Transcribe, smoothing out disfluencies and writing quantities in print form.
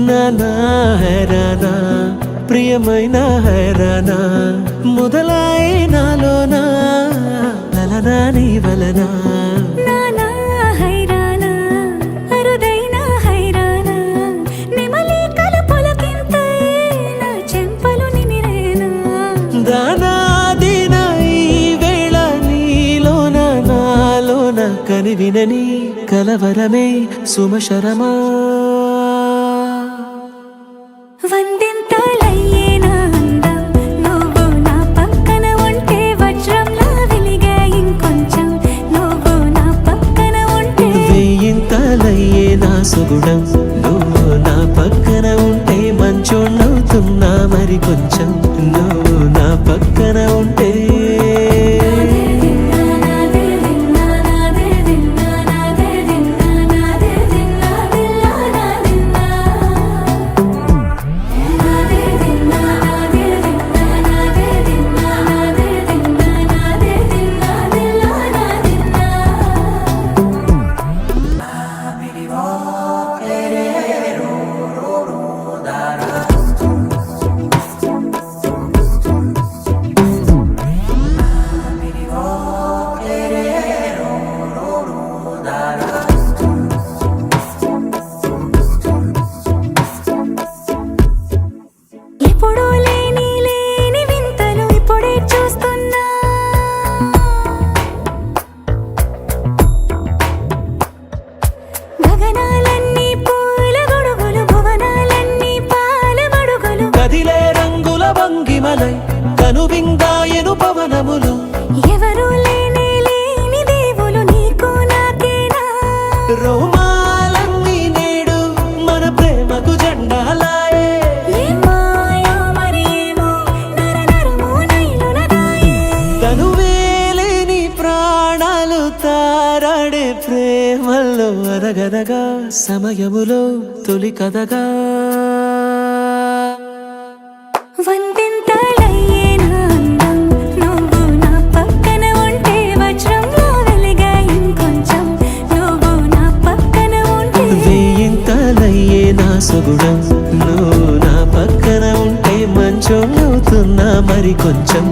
నానా హైరానా ప్రియమైన హైరానా మొదలాయి నాలోనా లలనా నీ వలనా నానా హైరానా అరుదైన హైరానా నెమలి కలుపులకింతై నా చెంపలు నిమిరేనా దానా దీనా ఈ వేళ నీలోన నాలోన కనివినని కలవరమే సుమశరమా వందింతలయ్యేనా అందం నువ్వు నా పక్కన ఉంటే వజ్రంలా వెలిగే ఇంకొంచెం నువ్వు నా పక్కన ఉంటే వేయింతలయ్యే నా సుగుణం నువ్వు నా పక్కన ఉంటే మంచోళ్ళవుతున్నా మరి కొంచెం నువ్వు నా పక్కన ఉంటే ఎప్పుడూ లేని వింతలు ఇప్పుడే చూస్తున్నా గగనాలన్నీ పూల గొడుగులు భువనాలన్నీ పాల మడుగులు కదిలే రంగుల భంగిమలై కనువిందాయను పవనములు ఎవరూ లేని దేవులు నీకు నాకేనా రోమాలన్నీ నేడు మన ప్రేమకు జెండాలాయే ఏ మాయో మరి ఏమో నరనరమో నైలున దాయే తనువేలేని ప్రాణాలు తారాడే ప్రేమల్లో అరగరగా సమయములో తొలి కథగా వందింతలయ్యేనా అందం నువ్వు నా పక్కన ఉంటే వజ్రంలా వెలిగే ఇంకొంచెం నువ్వు నా పక్కన ఉంటే వేయింతలయ్యే నా సుగుణం నువ్వు నా పక్కన ఉంటే మంచోళ్ళవుతున్నా మరి కొంచెం